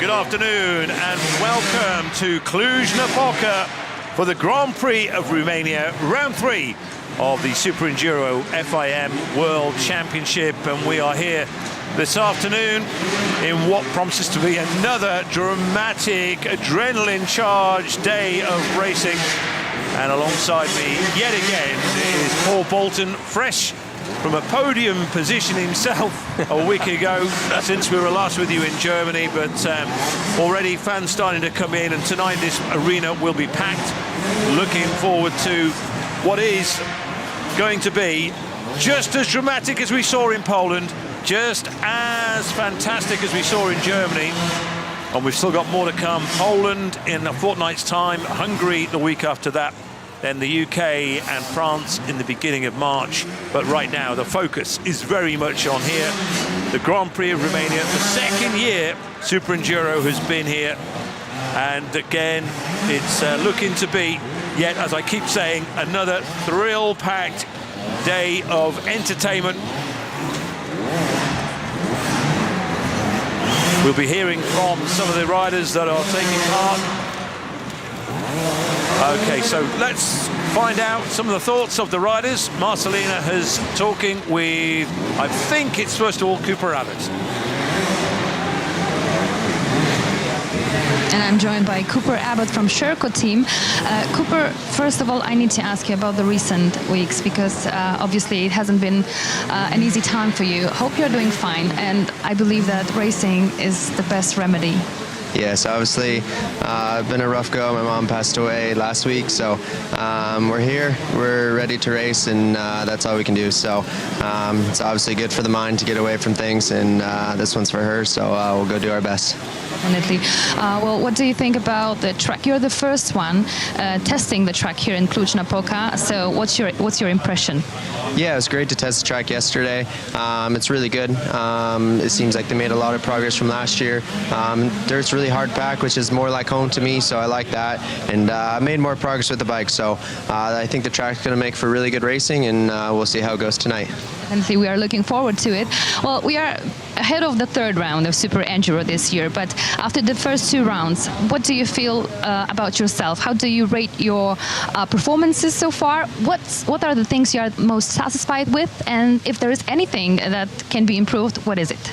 good afternoon and welcome to Cluj-Napoca for the Grand Prix of Romania, round 3 of the SuperEnduro FIM World Championship, and we are here this afternoon in what promises to be another dramatic, adrenaline-charged day of racing. And alongside me, yet again, is Paul Bolton, fresh from a podium position himself a week ago, since we were last with you in Germany, but already fans starting to come in, and tonight this arena will be packed. Looking forward to what is going to be just as dramatic as we saw in Poland, just as fantastic as we saw in Germany, and we've still got more to come. Poland in a fortnight's time, Hungary the week after that, then the UK and France in the beginning of March. But right now the focus is very much on here, the Grand Prix of Romania, the second year SuperEnduro has been here, and again it's looking to be, yet as I keep saying, another thrill-packed day of entertainment. We'll be hearing from some of the riders that are taking part. Okay, so let's find out some of the thoughts of the riders. Marcelina is talking with, I think it's first of all, Cooper Abbott. And I'm joined by Cooper Abbott from Sherco team. Cooper, first of all, I need to ask you about the recent weeks, because obviously it hasn't been an easy time for you. Hope you're doing fine, and I believe that racing is the best remedy. Yes, obviously, it's been a rough go. My mom passed away last week, so we're here, we're ready to race, and that's all we can do. So it's obviously good for the mind to get away from things, and this one's for her, so we'll go do our best. Definitely. Well, what do you think about the track? You're the first one testing the track here in Cluj-Napoca, so what's your impression? Yeah, it was great to test the track yesterday. It's really good. It seems like they made a lot of progress from last year. Dirt's really hard pack, which is more like home to me, so I like that. And I made more progress with the bike, so I think the track's going to make for really good racing, and we'll see how it goes tonight. And we are looking forward to it. Well, we are ahead of the third round of SuperEnduro this year, but after the first 2 rounds, what do you feel about yourself? How do you rate your performances so far? What are the things you are most satisfied with, and if there is anything that can be improved, what is it?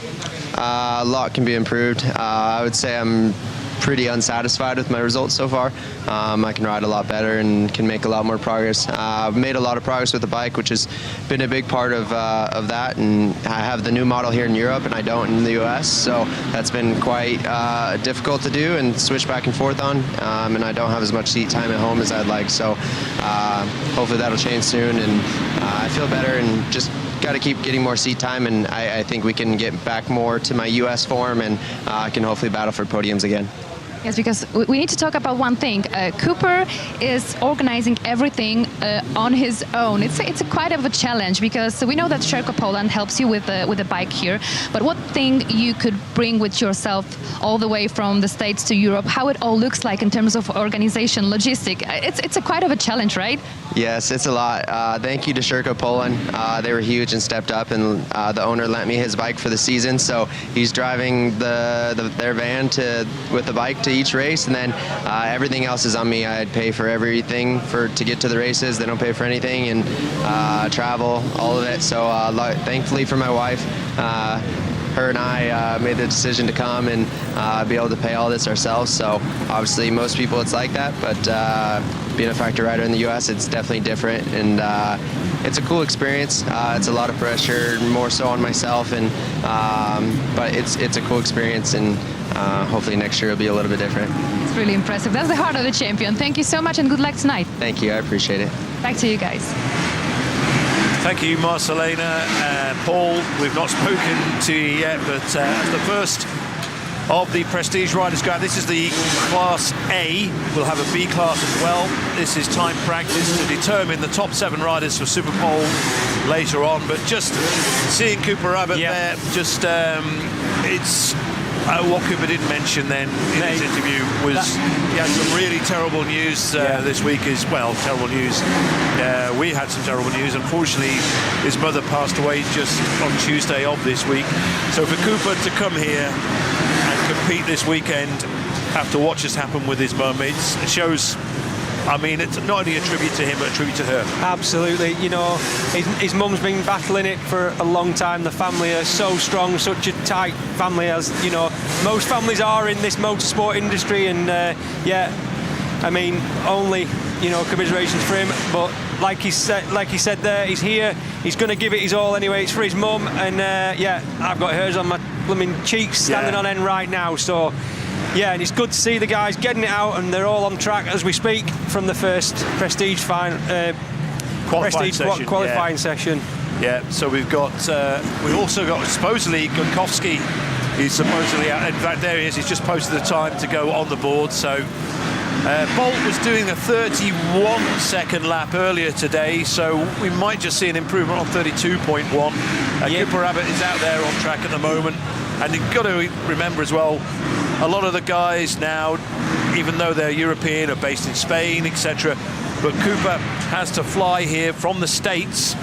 A lot can be improved. I would say I'm pretty unsatisfied with my results so far. I can ride a lot better and can make a lot more progress. I've made a lot of progress with the bike, which has been a big part of that, and I have the new model here in Europe and I don't in the US, so that's been quite difficult to do and switch back and forth on, and I don't have as much seat time at home as I'd like, so hopefully that'll change soon, and I feel better and just got to keep getting more seat time, and I think we can get back more to my US form, and I can hopefully battle for podiums again. Yes, because we need to talk about one thing. Cooper is organizing everything on his own. It's a quite of a challenge, because we know that Sherco Poland helps you with the bike here. But what thing you could bring with yourself all the way from the States to Europe? How it all looks like in terms of organization, logistic? It's a quite of a challenge, right? Yes, it's a lot. Thank you to Sherco Poland. They were huge and stepped up, and the owner lent me his bike for the season, so he's driving their van with the bike to each race, and then everything else is on me. I'd pay for everything to get to the races. They don't pay for anything, and travel, all of it. So thankfully for my wife, her and I made the decision to come and be able to pay all this ourselves. So obviously most people it's like that, but being a factory rider in the US, it's definitely different, and it's a cool experience. It's a lot of pressure, more so on myself, and but it's a cool experience, and hopefully next year it'll be a little bit different. It's really impressive. That's the heart of the champion. Thank you so much, and good luck tonight. Thank you, I appreciate it. Back to you guys. Thank you, Marcelina and Paul. We've not spoken to you yet, but as the first of the Prestige riders go out, this is the Class A. We'll have a B class as well. This is time practice to determine the top 7 riders for Super Pole later on. But just seeing Cooper Abbott there, just it's what Cooper didn't mention then in his interview was he had some really terrible news this week as well. Terrible news. We had some terrible news. Unfortunately, his mother passed away just on Tuesday of this week. So for Cooper to come here and compete this weekend after what just happened with his mum. It shows, I mean, it's not only a tribute to him, but a tribute to her. Absolutely. You know, his mum's been battling it for a long time. The family are so strong, such a tight family, as, you know, most families are in this motorsport industry. And, yeah, I mean, only, you know, commiserations for him. But like he said there, he's here. He's going to give it his all anyway. It's for his mum. And, yeah, I've got hers on my blooming cheeks, standing on end right now. So, yeah, and it's good to see the guys getting it out, and they're all on track as we speak from the first Prestige qualifying session. Yeah, so we've also got supposedly Gunkowski. He's supposedly out. In fact, there he is. He's just posted the time to go on the board. So Bolt was doing a 31-second lap earlier today, so we might just see an improvement on 32.1. Cooper Abbott is out there on track at the moment. And you've got to remember as well, a lot of the guys now, even though they're European, are based in Spain, etc. But Cooper has to fly here from the States.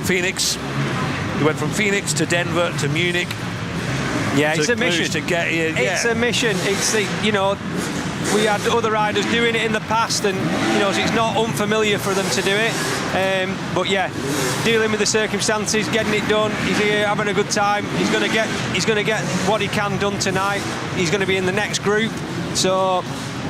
Phoenix. He went from Phoenix to Denver to Munich. Yeah, it's a mission to get here. It's a mission. It's you know, we had other riders doing it in the past, and you know, so it's not unfamiliar for them to do it. But yeah, dealing with the circumstances, getting it done. He's here having a good time. He's going to get what he can done tonight. He's going to be in the next group. So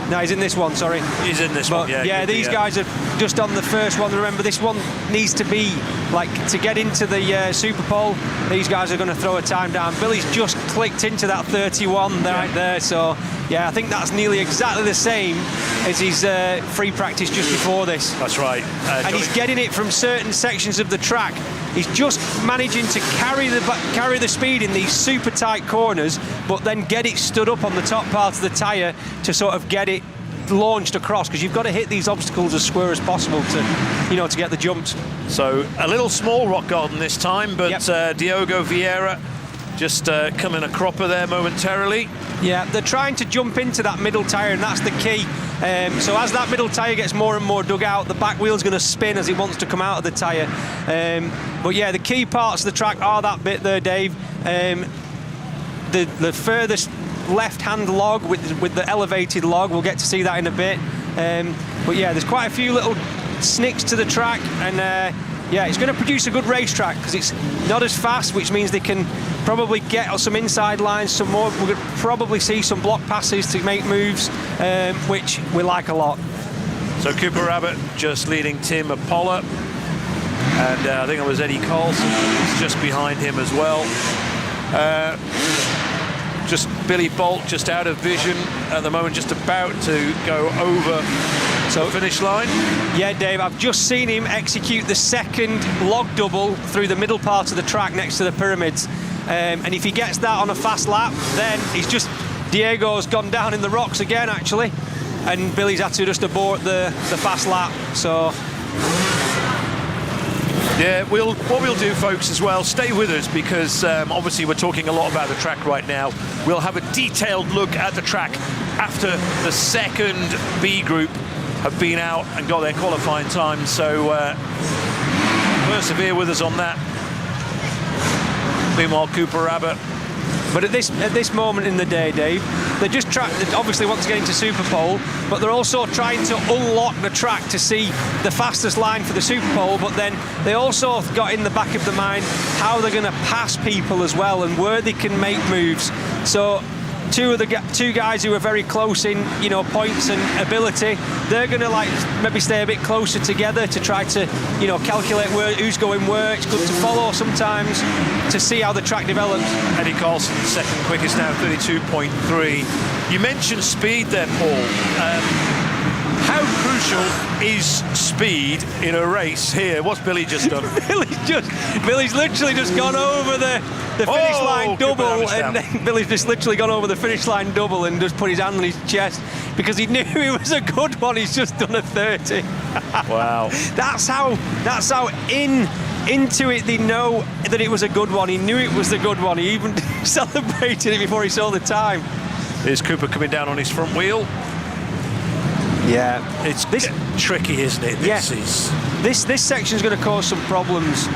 no, he's in this one. Sorry, he's in this one. Yeah, these guys are just on the first one. Remember, this one needs to be like to get into the Super Pole. These guys are going to throw a time down. Billy's just clicked into that 31 right there. So yeah, I think that's nearly exactly the same as his free practice just before this. That's right. And he's getting it from certain sections of the track. He's just managing to carry the speed in these super tight corners, but then get it stood up on the top part of the tyre to sort of get it launched across, because you've got to hit these obstacles as square as possible to, you know, to get the jumps. So a little small rock garden this time, but Diogo Vieira just coming a cropper there momentarily. Yeah, they're trying to jump into that middle tyre, and that's the key. So as that middle tyre gets more and more dug out, the back wheel's going to spin as it wants to come out of the tyre. But yeah, the key parts of the track are that bit there, Dave. The furthest left-hand log with the elevated log, we'll get to see that in a bit. But yeah, there's quite a few little snicks to the track, and yeah, it's going to produce a good racetrack because it's not as fast, which means they can probably get some inside lines, some more. We're going to probably see some block passes to make moves, which we like a lot. So Cooper Abbott just leading Tim Apollo, and I think it was Eddie Karlsson who's just behind him as well. Just Billy Bolt just out of vision at the moment, just about to go over the finish line. Yeah, Dave, I've just seen him execute the second log double through the middle part of the track next to the pyramids. And if he gets that on a fast lap, then Diego's gone down in the rocks again, actually. And Billy's had to just abort the fast lap, so... Yeah, what we'll do, folks, as well, stay with us, because obviously we're talking a lot about the track right now. We'll have a detailed look at the track after the second B group have been out and got their qualifying time. So persevere with us on that. Meanwhile, Cooper Abbott. But at this moment in the day, Dave, they obviously want to get into Super Pole, but they're also trying to unlock the track to see the fastest line for the Super Pole. But then they also got in the back of the mind how they're going to pass people as well and where they can make moves. So two guys who are very close in, you know, points and ability, they're going to maybe stay a bit closer together to try to, you know, calculate who's going where. It's good to follow sometimes to see how the track develops. Eddie Karlsson, second quickest now, 32.3. You mentioned speed there, Paul. How crucial is speed in a race here? What's Billy just done? Billy's literally just gone over the finish line double, and Billy's just literally gone over the finish line double and just put his hand on his chest because he knew it was a good one. He's just done a 30. Wow. That's how into it they know that it was a good one. He knew it was the good one. He even celebrated it before he saw the time. Here's Cooper coming down on his front wheel. Yeah, It's tricky, isn't it? This section is going to cause some problems.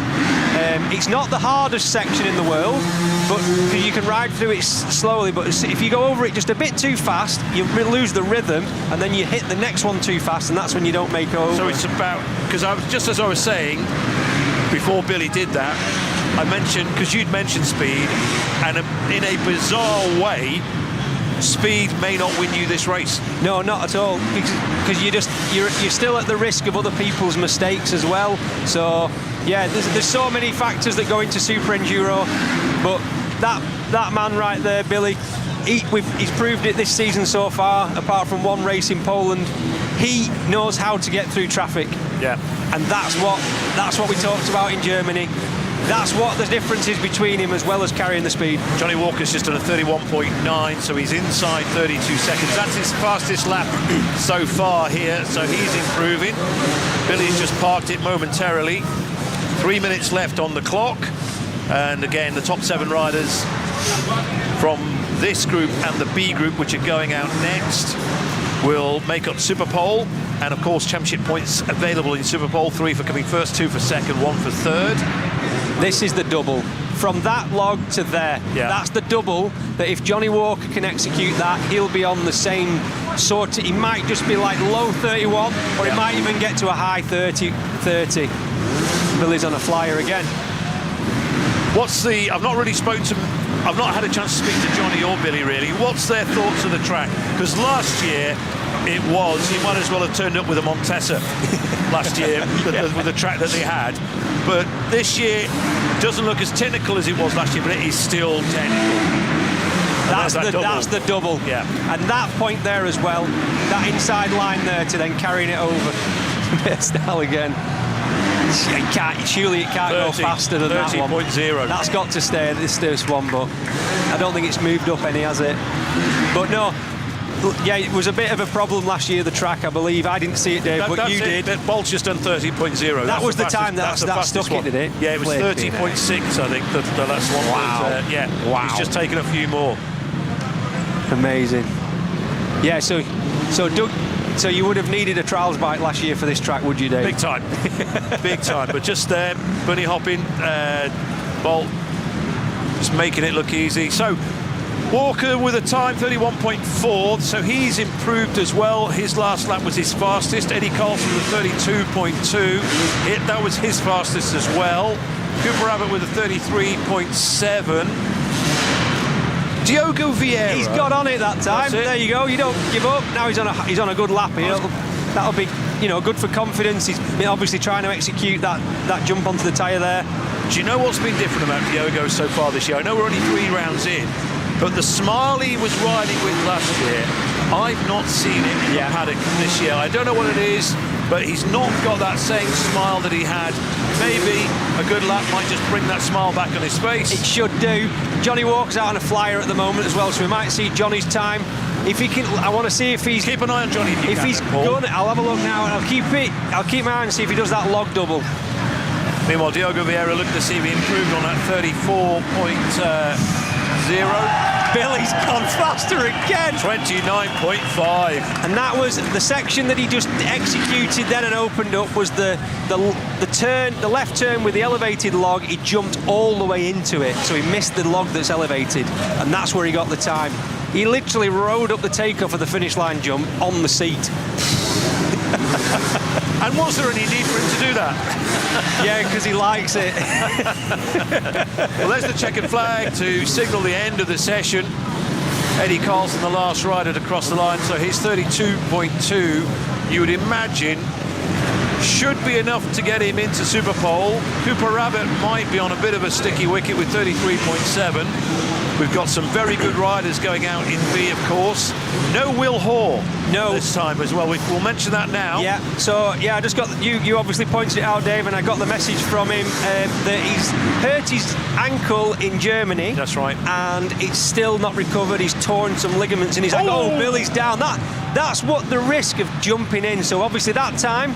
It's not the hardest section in the world, but you can ride through it slowly. But if you go over it just a bit too fast, you lose the rhythm, and then you hit the next one too fast, and that's when you don't make over. So it's about, because just as I was saying before Billy did that, I mentioned, because you'd mentioned speed, and in a bizarre way, speed may not win you this race. No, not at all, because you're still at the risk of other people's mistakes as well. So yeah, there's so many factors that go into Super Enduro, but that man right there, Billy, he's proved it this season so far. Apart from one race in Poland, he knows how to get through traffic. Yeah, and that's what we talked about in Germany. That's what the difference is between him, as well as carrying the speed. Johnny Walker's just done a 31.9, so he's inside 32 seconds. That's his fastest lap so far here, so he's improving. Billy's just parked it momentarily. 3 minutes left on the clock. And again, the top 7 riders from this group and the B group, which are going out next, will make up Super Pole. And of course, championship points available in Super Pole: 3 for coming first, 2 for second, 1 for third. This is the double. From that log to there, that's the double that if Johnny Walker can execute that, he'll be on the same sort of, he might just be like low 31, or he might even get to a high 30. Billy's on a flyer again. I've not had a chance to speak to Johnny or Billy really. What's their thoughts of the track? Because last year he might as well have turned up with a Montesa last year with the track that they had. But this year doesn't look as technical as it was last year, but it is still technical. That's the double. Yeah. And that point there as well, that inside line there to then carrying it over. Style again. Surely it can't go faster than that one. 30.0. That's got to stay this one, but I don't think it's moved up any, has it? But no, yeah, it was a bit of a problem last year, the track, I believe. I didn't see it, Dave, but you did. Bolt's just done 30.0. That was the time that stuck it, did it? Yeah, it was 30.6, I think, the last one. Wow. Wow. He's just taken a few more. Amazing. Yeah, so Doug, so you would have needed a trials bike last year for this track, would you, Dave? Big time. Big time. But just there, bunny hopping, Bolt just making it look easy. So Walker with a time 31.4, so he's improved as well. His last lap was his fastest. Eddie Karlsson with a 32.2. That was his fastest as well. Cooper Abbott with a 33.7. Diogo Vieira. He's got on it that time. There you go. You don't give up. Now he's on a good lap here. That'll be, good for confidence. He's obviously trying to execute that jump onto the tyre there. Do you know what's been different about Diogo so far this year? I know we're only 3 rounds in, but the smile he was riding with last year, I've not seen it in the paddock this year. I don't know what it is, but he's not got that same smile that he had. Maybe a good lap might just bring that smile back on his face. It should do. Johnny Walker's out on a flyer at the moment as well, so we might see Johnny's time. If he can, I want to see if he's... Keep an eye on Johnny if he's done it. I'll have a look now, and I'll keep my eye and see if he does that log double. Meanwhile, Diogo Vieira, looking to see if he improved on that 34.0. Billy's gone faster again. 29.5. And that was the section that he just executed then and opened up was the left turn with the elevated log. He jumped all the way into it, so he missed the log that's elevated, and that's where he got the time. He literally rode up the takeoff of the finish line jump on the seat. And was there any need for him to do that? Yeah, because he likes it. Well, there's the checkered flag to signal the end of the session. Eddie Karlsson, the last rider to cross the line, so his 32.2, you would imagine, should be enough to get him into Super Pole. Cooper Abbott might be on a bit of a sticky wicket with 33.7. We've got some very good riders going out in B, of course. No Will Hoare this time as well. We'll mention that now. Yeah, so, I just got... You obviously pointed it out, Dave, and I got the message from him that he's hurt his ankle in Germany. That's right. And it's still not recovered. He's torn some ligaments in his ankle. Oh, Billy's down. That's what the risk of jumping in. So, obviously, that time...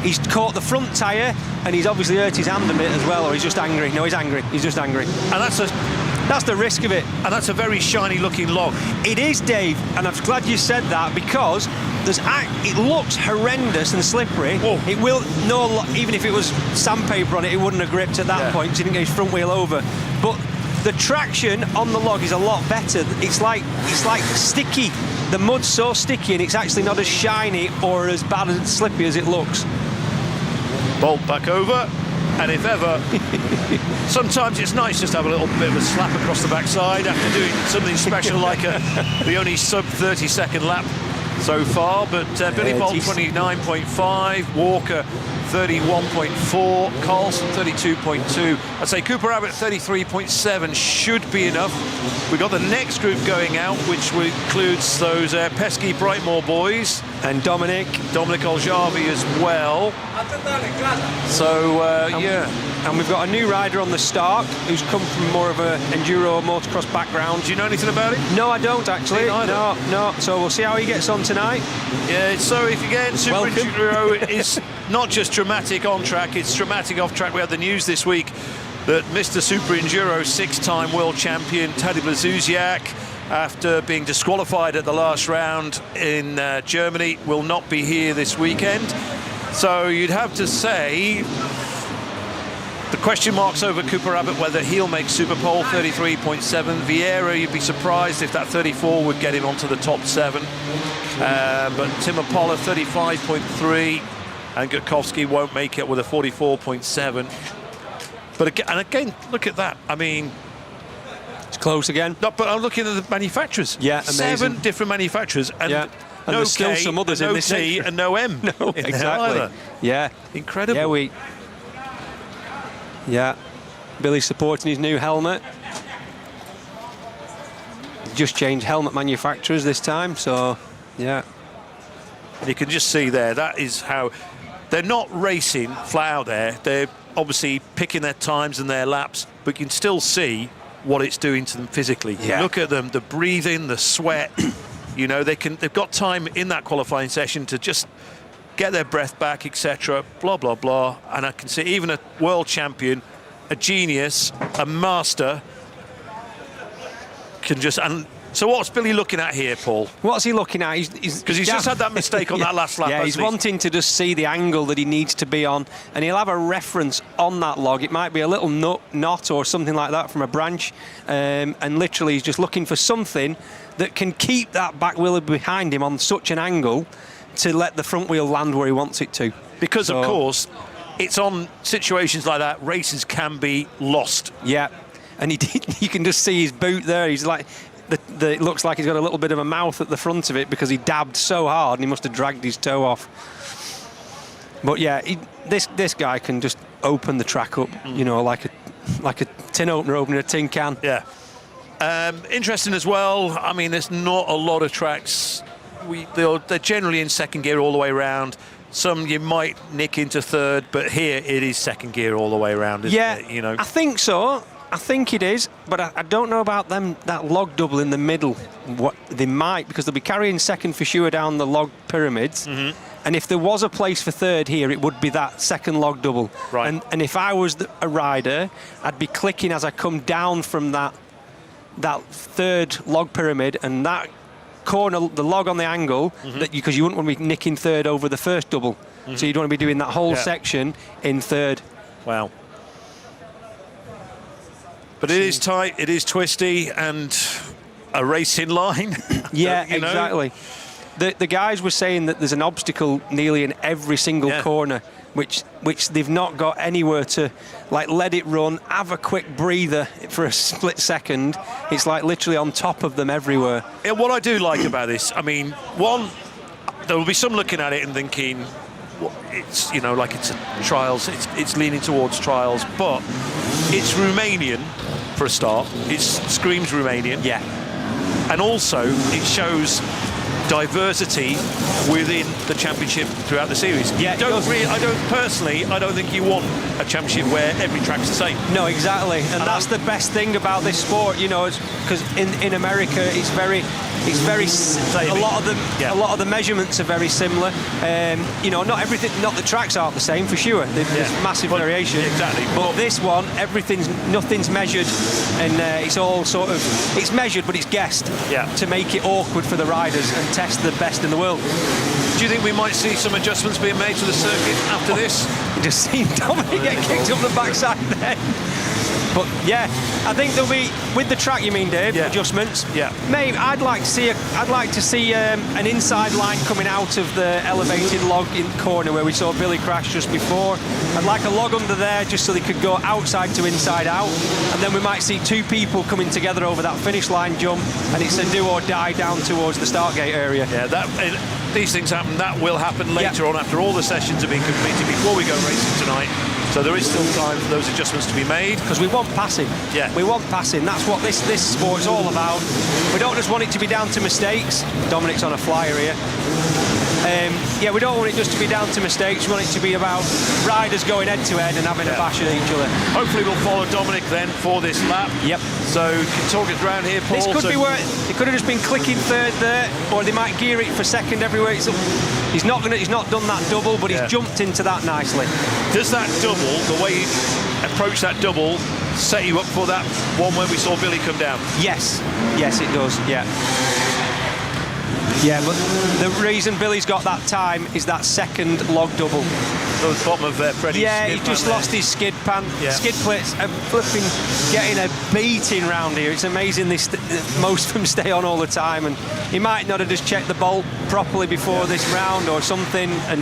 He's caught the front tyre, and he's obviously hurt his hand a bit as well, or he's just angry. No, he's angry. He's just angry. And that's the risk of it. And that's a very shiny-looking log. It is, Dave, and I'm glad you said that, because it looks horrendous and slippery. Oh. It will even if it was sandpaper on it, it wouldn't have gripped at that point because he didn't get his front wheel over. But the traction on the log is a lot better. It's like sticky. The mud's so sticky, and it's actually not as shiny or as bad and slippy as it looks. Bolt back over, and if ever, sometimes it's nice just to have a little bit of a slap across the backside after doing something special like the only sub 30-second lap so far. But Billy Bolt 29.5, Walker 31.4, Karlsson 32.2. I'd say Cooper Abbott 33.7 should be enough. We've got the next group going out, which includes those pesky Brightmoor boys. And Dominic Oljavi as well. So, yeah. And we've got a new rider on the start who's come from more of an enduro motocross background. Do you know anything about him? No, I don't actually. No. So we'll see how he gets on tonight. Yeah, so if again, SuperEnduro is not just dramatic on track, it's dramatic off track. We had the news this week that Mr. SuperEnduro, 6-time world champion Tadej Blazusiak, after being disqualified at the last round in Germany, will not be here this weekend. So you'd have to say the question marks over Cooper Abbott whether he'll make Superpole 33.7. Vieira, you'd be surprised if that 34 would get him onto the top 7. But Tim Apollo 35.3, and Gutkovsky won't make it with a 44.7. But again, look at that. I mean, it's close again. No, but I'm looking at the manufacturers. Yeah, amazing. 7 different manufacturers, and and no there's still K, some others no in this T, section. and no M. No, exactly. Yeah, incredible. Yeah, Billy's supporting his new helmet. Just changed helmet manufacturers this time, so yeah. And you can just see there, that is how they're not racing flat out there. They're obviously picking their times and their laps, but you can still see what it's doing to them physically. Yeah. Look at them, the breathing, the sweat. You know, they've got time in that qualifying session to just get their breath back, etc. Blah blah blah. And I can see even a world champion, a genius, a master can just. And so what's Billy looking at here, Paul? What's he looking at? Because he's just had that mistake on that last lap. Yeah, he's wanting to just see the angle that he needs to be on, and he'll have a reference on that log. It might be a little knot or something like that from a branch, and literally he's just looking for something that can keep that back wheel behind him on such an angle to let the front wheel land where he wants it to. Because, of course, it's on situations like that, races can be lost. Yeah, and you can just see his boot there. He's like... it looks like he's got a little bit of a mouth at the front of it because he dabbed so hard and he must have dragged his toe off. But yeah, this guy can just open the track up, you know, like a tin opener opening a tin can. Yeah. Interesting as well. I mean, there's not a lot of tracks. They're generally in second gear all the way around. Some you might nick into third, but here it is second gear all the way around, isn't it? You know, I think so. I think it is, but I don't know about them, that log double in the middle. What they might, because they'll be carrying second for sure down the log pyramids. And if there was a place for third here, it would be that second log double. Right. And if I was a rider, I'd be clicking as I come down from that third log pyramid, and that corner, the log on the angle, because you wouldn't want to be nicking third over the first double. So you'd want to be doing that whole section in third. Wow. But it is tight, it is twisty, and a racing line. Yeah, you know? exactly. The guys were saying that there's an obstacle nearly in every single corner, which they've not got anywhere to, like, let it run, have a quick breather for a split second. It's like literally on top of them everywhere. Yeah, what I do like about this, I mean, one, there will be some looking at it and thinking, it's, you know, like it's a trials, it's leaning towards trials, but it's Romanian for a start. It screams Romanian. Yeah. And also it shows diversity within the championship throughout the series. Yeah, I don't think you want a championship where every track's the same. No, exactly, and that's the best thing about this sport, you know, because in America it's very a lot of the measurements are very similar. You know, not the tracks aren't the same for sure. There's massive variation. Exactly. But this one, nothing's measured, and it's all it's measured, but it's guessed to make it awkward for the riders and test the best in the world. Do you think we might see some adjustments being made to the circuit after this? You just seen Dominic get kicked up the backside then. But yeah, I think there'll be, with the track, you mean, Dave, adjustments. Yeah. Maybe I'd like to see an inside line coming out of the elevated log in corner where we saw Billy crash just before. I'd like a log under there just so they could go outside to inside out, and then we might see two people coming together over that finish line jump, and it's a do or die down towards the start gate area. Yeah, these things happen. That will happen later on after all the sessions have been completed before we go racing tonight. So there is still time for those adjustments to be made. Because we want passing. Yeah. We want passing. That's what this sport is all about. We don't just want it to be down to mistakes. Dominic's on a flyer here. We don't want it just to be down to mistakes. We want it to be about riders going head-to-head and having a bash at each other. Hopefully we'll follow Dominic then for this lap. Yep. So you can talk it around here, Paul. This could be where it could have just been clicking third there, or they might gear it for second everywhere. He's not done that double, but he's jumped into that nicely. Does that double, the way you approach that double, set you up for that one where we saw Billy come down? Yes. Yes, it does. Yeah. Yeah, but the reason Billy's got that time is that second log double. So the bottom of Freddie's he just lost his skid pan. Yeah. Skid plates are flipping getting a beating round here. It's amazing most of them stay on all the time, and he might not have just checked the bolt properly before this round or something, and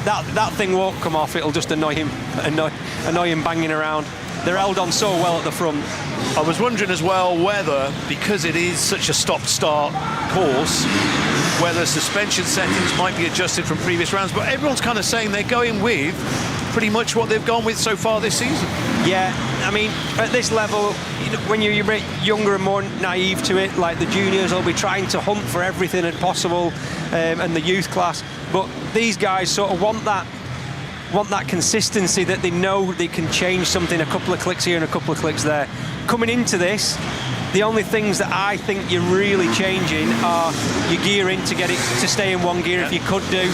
that thing won't come off. It'll just annoy him banging around. They're held on so well at the front. I was wondering as well whether, because it is such a stop-start course, whether suspension settings might be adjusted from previous rounds, but everyone's kind of saying they're going with pretty much what they've gone with so far this season. Yeah, I mean, at this level, when you're a bit younger and more naive to it, like the juniors will be trying to hunt for everything possible, and the youth class, but these guys sort of want that consistency, that they know they can change something a couple of clicks here and a couple of clicks there. Coming into this, the only things that I think you're really changing are your gearing to get it to stay in one gear, if you could do,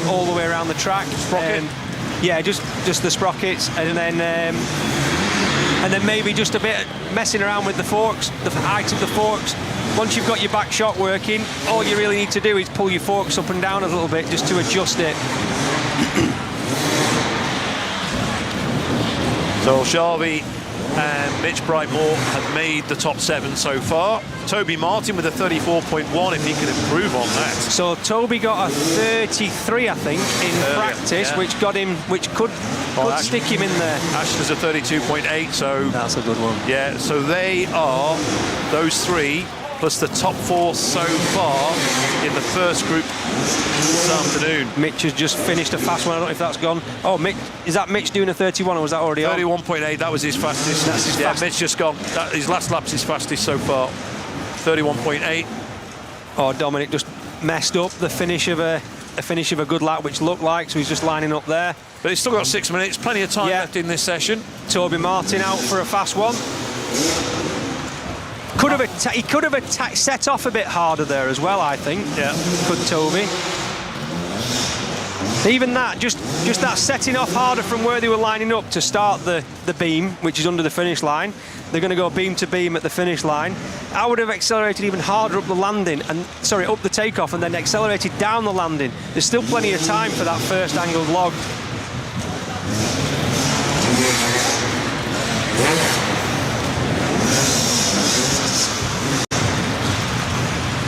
all the way around the track. Sprocket. Just the sprockets, and then maybe just a bit messing around with the forks, the height of the forks. Once you've got your back shot working, all you really need to do is pull your forks up and down a little bit just to adjust it. So Sharvey and Mitch Brightmore have made the top 7 so far. Toby Martin with a 34.1, if he can improve on that. So Toby got a 33, I think, in practice, which could stick him in there. Ashton's a 32.8, so that's a good one. Yeah, so they are those 3 plus the top 4 so far in the first group this afternoon. Mitch has just finished a fast one. I don't know if that's gone. Oh, Mitch, is that Mitch doing a 31, or was that already 31.8, that was his fastest. That's his fastest. Mitch just gone. His last lap's his fastest so far. 31.8. Oh, Dominic just messed up the finish of a good lap, which looked like, so he's just lining up there. But he's still got 6 minutes, plenty of time left in this session. Toby Martin out for a fast one. He could have set off a bit harder there as well, I think. Yeah. Could Toby. Even that, just that setting off harder from where they were lining up to start the beam, which is under the finish line. They're going to go beam to beam at the finish line. I would have accelerated even harder up the landing, up the takeoff, and then accelerated down the landing. There's still plenty of time for that first angled log.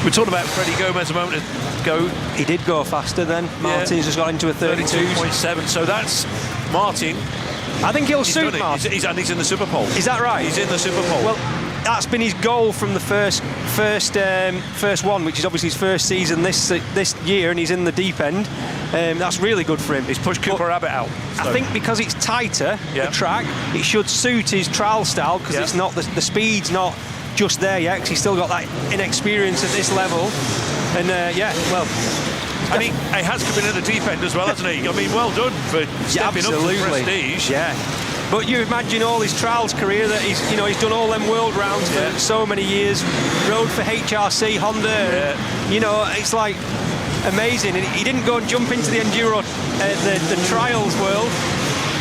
We talked about Freddie Gomez a moment ago. He did go faster then. Martin's just got into a 32.7, so that's Martin. I think he'll suit Martin. He's in the Super Pole. Is that right? He's in the Super Pole. Well, that's been his goal from the first one, which is obviously his first season this year, and he's in the deep end. That's really good for him. He's pushed Cooper Abbott out. So. I think because it's tighter, the track, it should suit his trial style, because it's not the speed's not just there yet, because he's still got that inexperience at this level. And and he has come in at the deep end as well, hasn't he? I mean, well done for stepping up to Prestige. Yeah. But you imagine all his trials career that he's done all them world rounds for so many years, rode for HRC, Honda. Yeah. It's like amazing. And he didn't go and jump into the enduro, the trials world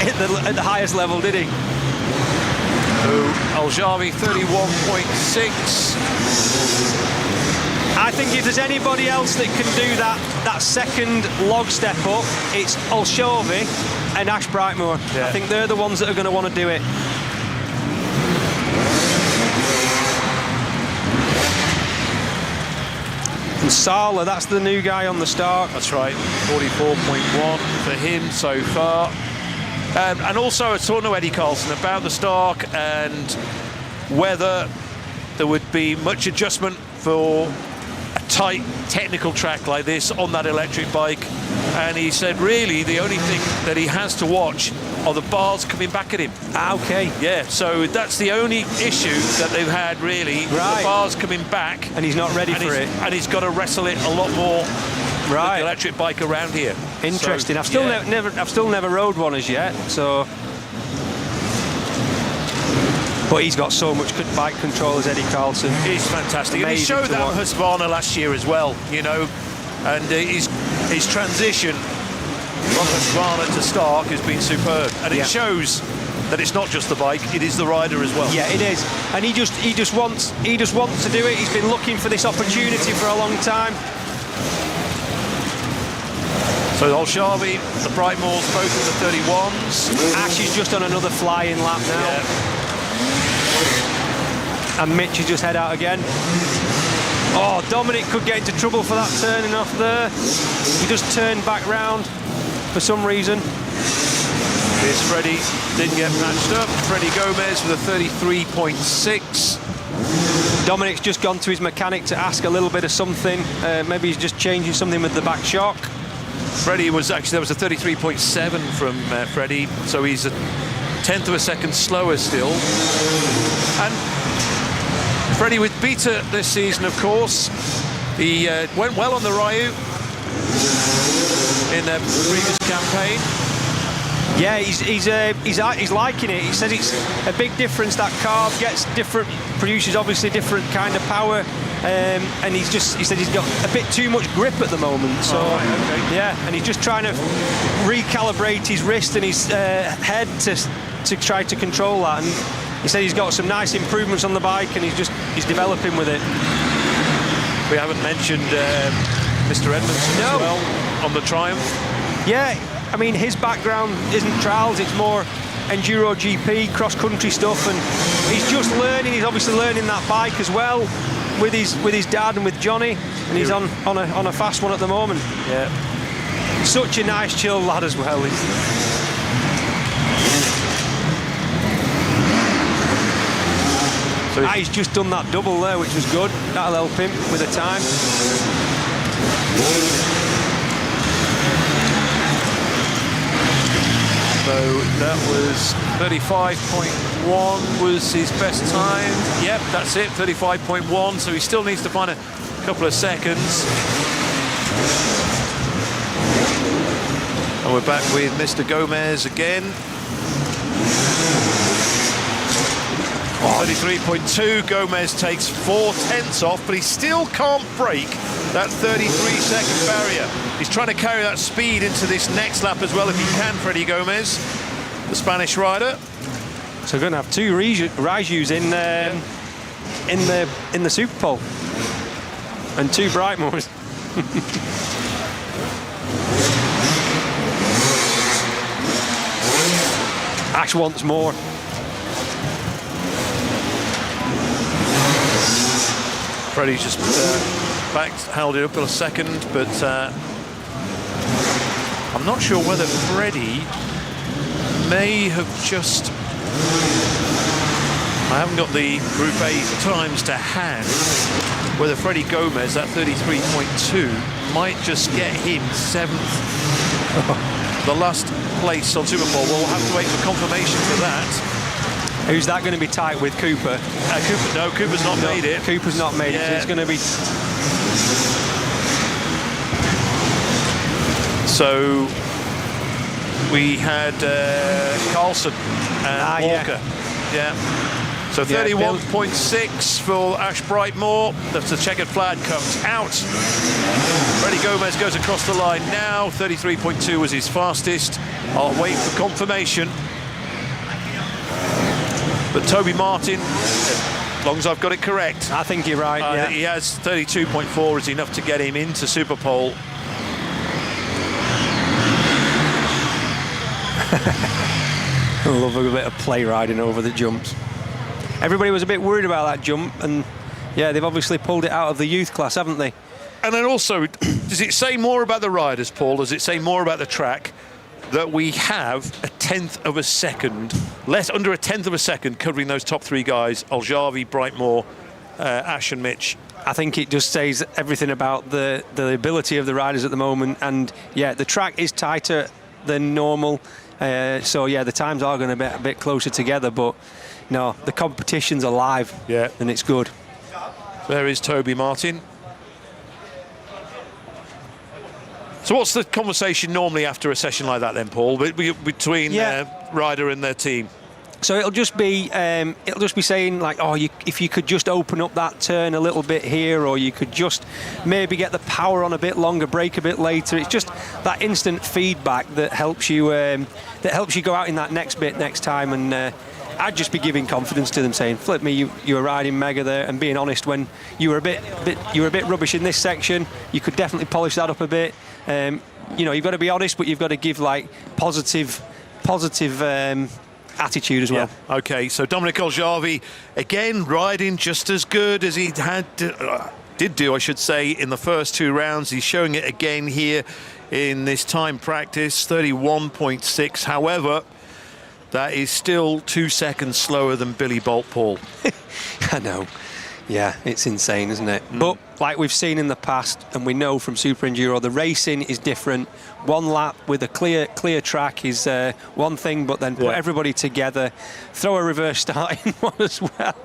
at the highest level, did he? So Aljavi 31.6. I think if there's anybody else that can do that second log step up, it's Olshowy and Ash Brightmoor. Yeah. I think they're the ones that are going to want to do it. And Sala, that's the new guy on the start. That's right, 44.1 for him so far. And also I was talking to Eddie Karlsson about the Stark and whether there would be much adjustment for a tight technical track like this on that electric bike. And he said really the only thing that he has to watch are the bars coming back at him. Okay. Yeah, so that's the only issue that they've had really, Right. the bars coming back. And he's not ready for it. And he's got to wrestle it a lot more Right. the electric bike around here. Interesting. So, I've still yeah. I've still never rode one as yet, so. But he's got so much bike control as Eddie Karlsson. He's fantastic. And he Amazing showed to that watch. at Husqvarna last year as well, you know. And his transition from Husqvarna to Stark has been superb. And Yeah. it shows that it's not just the bike, it is the rider as well. Yeah, it is. And he just wants to do it. He's been looking for this opportunity for a long time. So Olshowy, the Brightmoors, both in the 31s. Ash is just on another flying lap now. Yeah. And Mitch has just head out again. Oh, Dominic could get into trouble for that turning off there. He just turned back round for some reason. Here's Freddie, didn't get matched up. Freddie Gomez with a 33.6. Dominic's just gone to his mechanic to ask a little bit of something. Maybe he's just changing something with the back shock. Freddie was actually, there was a 33.7 from Freddie, so he's a tenth of a second slower still. And Freddie with Beta this season, of course. He went well on the Ryu in the previous campaign. Yeah, he's liking it. He says it's a big difference. That carb gets different, produces obviously different kind of power, and he said he's got a bit too much grip at the moment. So okay. yeah, and he's just trying to recalibrate his wrist and his head to try to control that. And he said he's got some nice improvements on the bike, and he's developing with it. We haven't mentioned Mr. Edmondson as well on the Triumph. Yeah. I mean, his background isn't trials, it's more Enduro GP, cross-country stuff, and he's just learning. He's obviously learning that bike as well with his dad and with Johnny, and he's on a fast one at the moment. Yeah. Such a nice, chill lad as well. So He's just done that double there, which was good. That'll help him with the time. So that was 35.1 was his best time. Yep, that's it, 35.1. So he still needs to find a couple of seconds. And we're back with Mr. Gomez again. 33.2, Gomez takes 4/10 off, but he still can't break that 33-second barrier. He's trying to carry that speed into this next lap as well if he can, Freddie Gomez, the Spanish rider. So we're going to have two Raijus in the Super Pole, and two Brightmoors. Ash wants more. Freddie's just held it up for a second, but I'm not sure whether Freddie may have just... I haven't got the Group A times to hand. Whether Freddie Gomez, that 33.2, might just get him 7th. The last place on Super Bowl. We'll have to wait for confirmation for that. Who's that going to be tight with? Cooper? Cooper's not made it. Cooper's not made it, so it's going to be... So we had Karlsson and Walker. Yeah. So 31.6 for Ash Brightmoor. That's the checkered flag comes out. Freddie Gomez goes across the line now. 33.2 was his fastest. I'll wait for confirmation. But Toby Martin as long as I've got it correct. I think you're right, yeah. He has 32.4 is enough to get him into Superpole. I love a bit of play riding over the jumps. Everybody was a bit worried about that jump, and yeah, they've obviously pulled it out of the youth class, haven't they? And then also, does it say more about the riders, Paul? Does it say more about the track that we have a 1/10 of a second, under a 1/10 of a second, covering those top three guys, Aljavi, Brightmore, Ash and Mitch? I think it just says everything about the ability of the riders at the moment, and yeah, the track is tighter than normal, so yeah, the times are going to be a bit closer together, but no, the competition's alive, yeah, and it's good. There is Toby Martin. So what's the conversation normally after a session like that then, Paul, between rider and their team? So it'll just be saying like, oh, if you could just open up that turn a little bit here, or you could just maybe get the power on a bit longer, brake a bit later. It's just that instant feedback that helps you go out in that next bit next time. And I'd just be giving confidence to them, saying, "Flip me, you were riding mega there," and being honest when you were a bit rubbish in this section. You could definitely polish that up a bit. You know, you've got to be honest, but you've got to give like positive attitude as well. Yeah. Okay, so Dominic Aljavi again riding just as good as he did do, I should say, in the first two rounds. He's showing it again here in this time practice, 31.6. However, that is still 2 seconds slower than Billy Bolt, Paul. I know. Yeah, it's insane, isn't it? But like we've seen in the past, and we know from SuperEnduro, the racing is different. One lap with a clear track is one thing, but then put everybody together, throw a reverse start in one as well,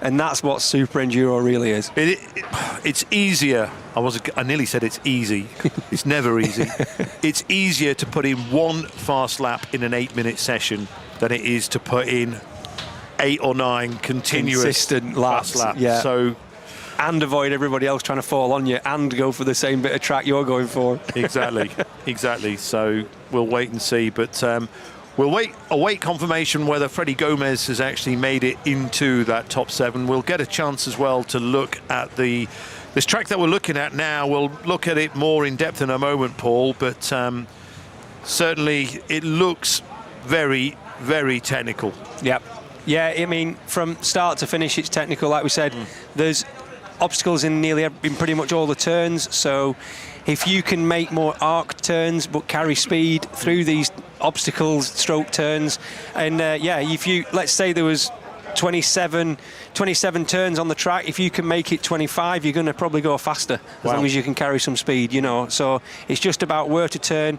and that's what SuperEnduro really is. It's easier. I nearly said it's easy. It's never easy. It's easier to put in one fast lap in an 8-minute session than it is to put in 8 or 9 continuous consistent laps. Yeah. So, and avoid everybody else trying to fall on you and go for the same bit of track you're going for. Exactly. So we'll wait and see, but we'll await confirmation whether Freddie Gomez has actually made it into that top 7. We'll get a chance as well to look at this track that we're looking at now. We'll look at it more in depth in a moment, Paul, but certainly it looks very, very technical. Yep. Yeah, I mean, from start to finish, it's technical. Like we said, there's obstacles in pretty much all the turns. So if you can make more arc turns but carry speed through these obstacles, stroke turns, and let's say there was 27 turns on the track, if you can make it 25, you're going to probably go faster as long as you can carry some speed, you know. So it's just about where to turn,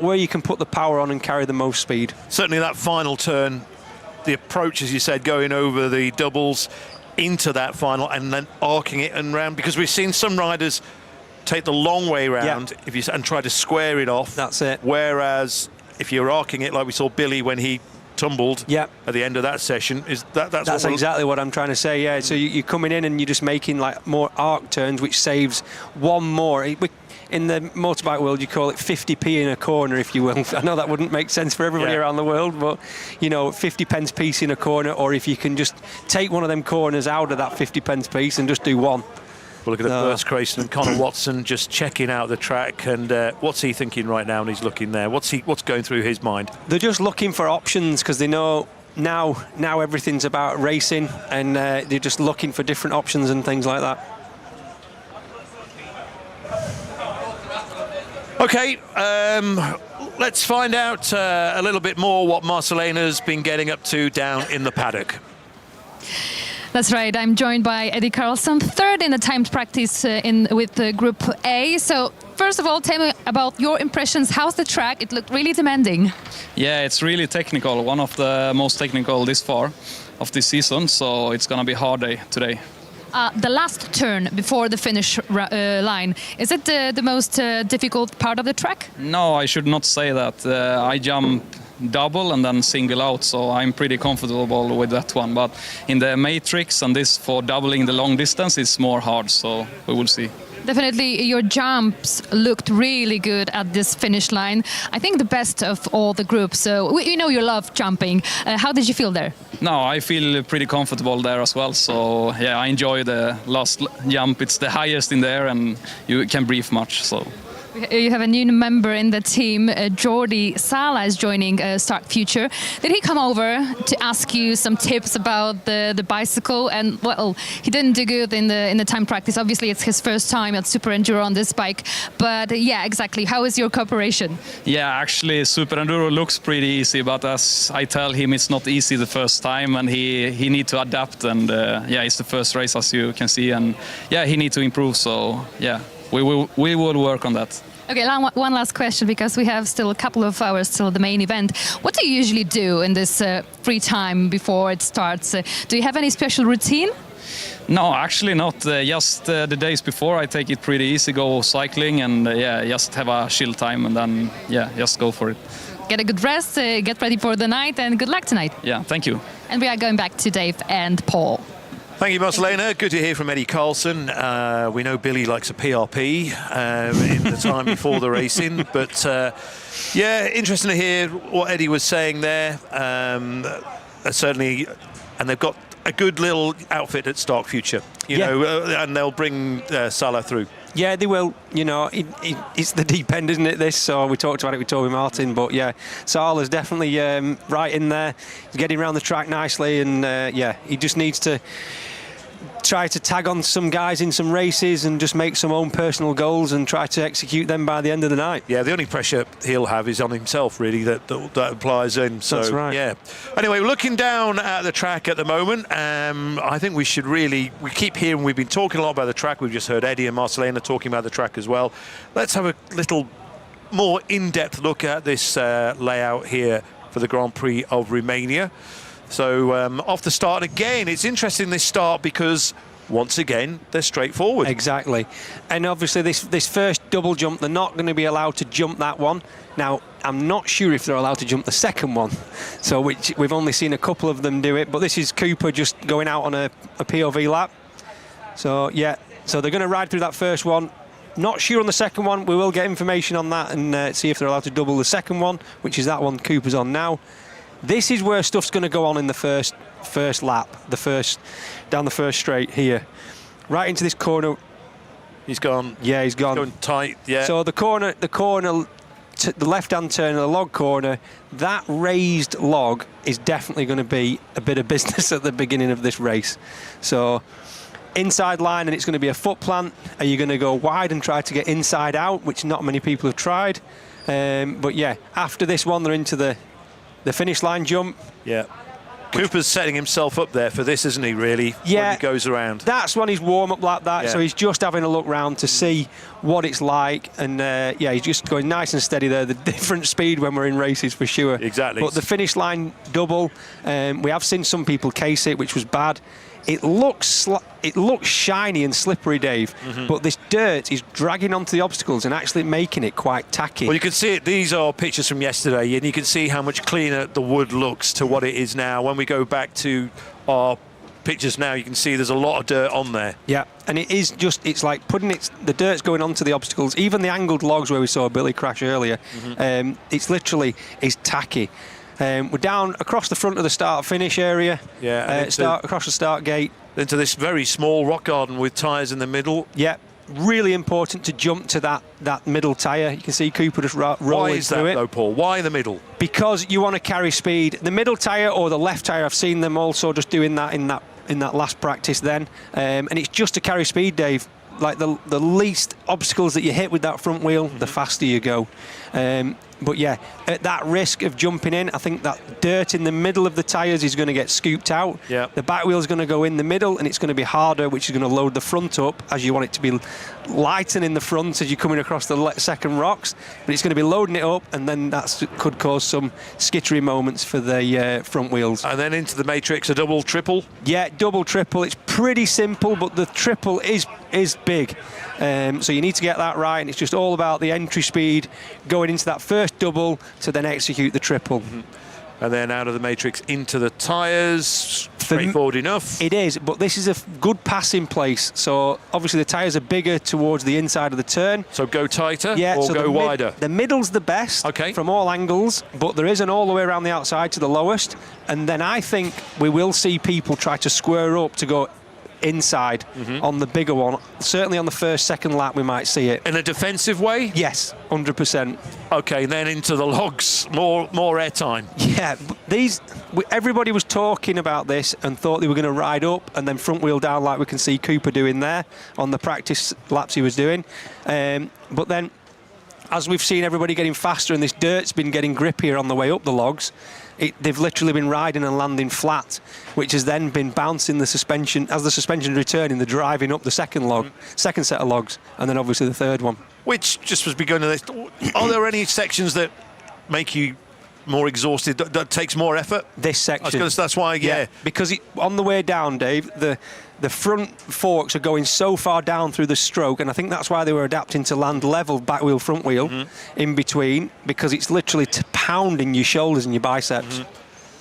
where you can put the power on and carry the most speed. Certainly that final turn, the approach, as you said, going over the doubles into that final and then arcing it and round, because we've seen some riders take the long way round and try to square it off. That's it. Whereas if you're arcing it, like we saw Billy when he tumbled at the end of that session, that's exactly what I'm trying to say. Yeah, so you're coming in and you're just making like more arc turns, which saves one more. In the motorbike world, you call it 50p in a corner, if you will. I know that wouldn't make sense for everybody around the world, but, you know, 50 pence piece in a corner, or if you can just take one of them corners out of that 50 pence piece and just do one. We'll look at Burst Grayson and Connor Watson just checking out the track, and what's he thinking right now when he's looking there? What's going through his mind? They're just looking for options, because they know now everything's about racing, and they're just looking for different options and things like that. Okay, let's find out a little bit more what Marcelena's been getting up to down in the paddock. That's right. I'm joined by Eddie Karlsson, third in the timed practice with Group A. So first of all, tell me about your impressions. How's the track? It looked really demanding. Yeah, it's really technical. One of the most technical this far of this season. So it's going to be a hard day today. The last turn before the finish line, is it the most difficult part of the track? No, I should not say that. I jump double and then single out, so I'm pretty comfortable with that one. But in the matrix and this for doubling the long distance, it's more hard, so we will see. Definitely, your jumps looked really good at this finish line. I think the best of all the groups. So we know you love jumping. How did you feel there? No, I feel pretty comfortable there as well. So yeah, I enjoy the last jump. It's the highest in there, and you can breathe much. So. You have a new member in the team, Jordi Sala is joining Stark Future. Did he come over to ask you some tips about the bicycle? And well, he didn't do good in the time practice. Obviously, it's his first time at SuperEnduro on this bike. But yeah, exactly. How is your cooperation? Yeah, actually, SuperEnduro looks pretty easy, but as I tell him, it's not easy the first time, and he need to adapt. And yeah, it's the first race, as you can see, and yeah, he need to improve. So yeah. We will work on that. Okay, one last question, because we have still a couple of hours till the main event. What do you usually do in this free time before it starts? Do you have any special routine? No, actually not. Just the days before, I take it pretty easy, go cycling, and yeah, just have a chill time, and then yeah, just go for it. Get a good rest, get ready for the night, and good luck tonight. Yeah, thank you. And we are going back to Dave and Paul. Thank you, Marcelena. Good to hear from Eddie Karlsson. We know Billy likes a PRP in the time before the racing, but yeah, interesting to hear what Eddie was saying there. Certainly, and they've got a good little outfit at Stark Future, you know, and they'll bring Salah through. Yeah, they will. You know, it's the deep end, isn't it, this? So we talked about it with Toby Martin, but yeah, Salah's definitely right in there. He's getting around the track nicely, and yeah, he just needs to try to tag on some guys in some races and just make some own personal goals and try to execute them by the end of the night. Yeah, the only pressure he'll have is on himself, really, that applies in. So, that's right. Yeah. Anyway, looking down at the track at the moment, I think we should really, we keep hearing, we've been talking a lot about the track. We've just heard Eddie and Marcelena talking about the track as well. Let's have a little more in-depth look at this layout here for the Grand Prix of Romania. So off the start again, it's interesting this start because once again they're straightforward. Exactly, and obviously this first double jump, they're not going to be allowed to jump that one. Now I'm not sure if they're allowed to jump the second one, so which we've only seen a couple of them do it. But this is Cooper just going out on a POV lap. So yeah, so they're going to ride through that first one. Not sure on the second one. We will get information on that and see if they're allowed to double the second one, which is that one Cooper's on now. This is where stuff's going to go on in the first lap, down the first straight here, right into this corner. He's gone. Yeah, he's gone. He's going tight. Yeah. So the corner, the left-hand turn, the log corner, that raised log is definitely going to be a bit of business at the beginning of this race. So inside line, and it's going to be a foot plant. Are you going to go wide and try to get inside out, which not many people have tried? But yeah, after this one, they're into the finish line jump. Yeah. Cooper's setting himself up there for this, isn't he, really? Yeah. When he goes around. That's when he's warm up like that, yeah. So he's just having a look round to see what it's like. And yeah, he's just going nice and steady there. The different speed when we're in races for sure. Exactly. But the finish line double, we have seen some people case it, which was bad. It looks shiny and slippery, Dave, but this dirt is dragging onto the obstacles and actually making it quite tacky. Well, you can see it. These are pictures from yesterday, and you can see how much cleaner the wood looks to what it is now. When we go back to our pictures now, you can see there's a lot of dirt on there. Yeah, and it is just, it's like putting the dirt's going onto the obstacles. Even the angled logs where we saw Billy crash earlier, it's literally is tacky. We're down across the front of the start-finish area. Yeah, across the start gate. Into this very small rock garden with tyres in the middle. Yeah, really important to jump to that middle tyre. You can see Cooper just rolling through it. Why is that, though, Paul? Why the middle? Because you want to carry speed. The middle tyre or the left tyre, I've seen them also just doing that in that last practice then. And it's just to carry speed, Dave. Like the least obstacles that you hit with that front wheel, the faster you go. But yeah, at that risk of jumping in, I think that dirt in the middle of the tyres is going to get scooped out. Yeah. The back wheel is going to go in the middle, and it's going to be harder, which is going to load the front up as you want it to be lighten in the front as you're coming across the second rocks. But it's going to be loading it up, and then that could cause some skittery moments for the front wheels. And then into the matrix, a double, triple? Yeah, double, triple. It's pretty simple, but the triple is big. So you need to get that right, and it's just all about the entry speed, going into that first double to then execute the triple. and then out of the matrix into the tyres. Straightforward enough. It is, but this is a good passing place. So obviously the tyres are bigger towards the inside of the turn. So go tighter or so go wider? The middle's the best from all angles, but there isn't all the way around the outside to the lowest. And then I think we will see people try to square up to go inside on the bigger one. Certainly on the first, second lap we might see it. In a defensive way? Yes, 100%. Okay, then into the logs, more airtime. Yeah, everybody was talking about this and thought they were going to ride up and then front wheel down like we can see Cooper doing there on the practice laps he was doing. But then, as we've seen everybody getting faster and this dirt's been getting grippier on the way up the logs, they've literally been riding and landing flat, which has then been bouncing the suspension. As the suspension returning, they're driving up the second set of logs, and then obviously the third one. Which just was begun to this. Are there any sections that make you more exhausted, that takes more effort? This section. That's why, yeah. Because on the way down, Dave, the front forks are going so far down through the stroke, and I think that's why they were adapting to land level back wheel, front wheel in between, because it's literally pounding your shoulders and your biceps.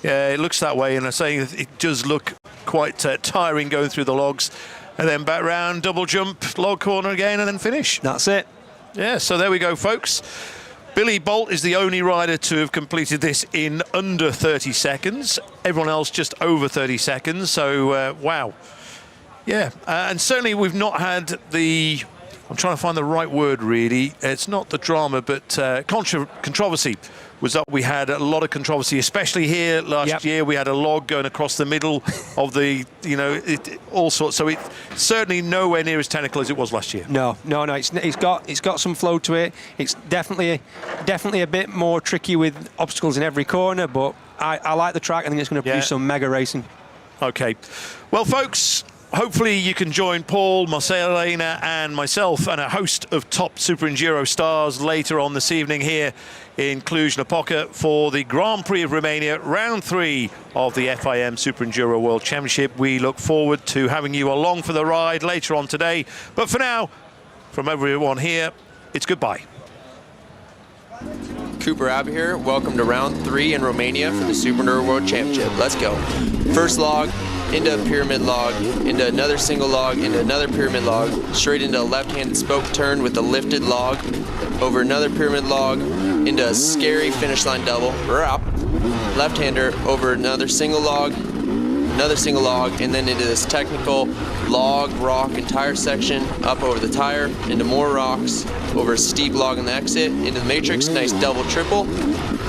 Yeah, it looks that way, and I'm saying it does look quite tiring going through the logs, and then back round, double jump, log corner again, and then finish. That's it. Yeah, so there we go, folks. Billy Bolt is the only rider to have completed this in under 30 seconds. Everyone else just over 30 seconds, so wow. Yeah, and certainly we've not had the, I'm trying to find the right word really, it's not the drama, but controversy was up. We had a lot of controversy, especially here last year. We had a log going across the middle of the, all sorts. So it's certainly nowhere near as technical as it was last year. No. It's got some flow to it. It's definitely a bit more tricky with obstacles in every corner. But I like the track. I think it's going to produce some mega racing. Okay, well, folks. Hopefully you can join Paul, Marcelina and myself and a host of top SuperEnduro stars later on this evening here in Cluj-Napoca for the Grand Prix of Romania, round 3 of the FIM SuperEnduro World Championship. We look forward to having you along for the ride later on today. But for now, from everyone here, it's goodbye. Cooper Abbott here. Welcome to round 3 in Romania for the SuperEnduro World Championship. Let's go. First log, into a pyramid log, into another single log, into another pyramid log, straight into a left-handed spoke turn with a lifted log, over another pyramid log, into a scary finish line double, left-hander over another single log, and then into this technical log, rock, and tire section, up over the tire, into more rocks, over a steep log in the exit, into the matrix, nice double triple,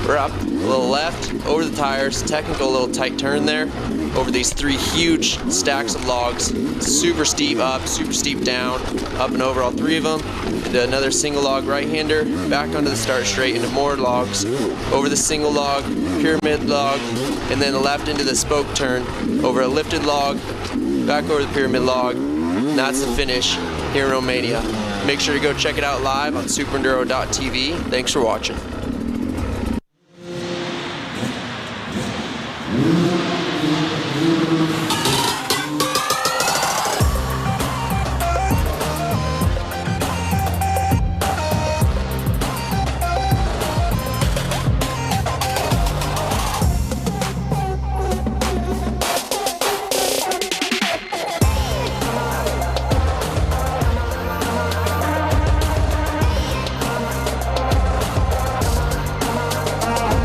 a little left, over the tires, technical little tight turn there, over these 3 huge stacks of logs, super steep up, super steep down, up and over all 3 of them, into another single log right-hander, back onto the start straight, into more logs, over the single log, pyramid log, and then left into the spoke turn, over a lifted log, back over the pyramid log, and that's the finish here in Romania. Make sure to go check it out live on superenduro.tv. Thanks for watching.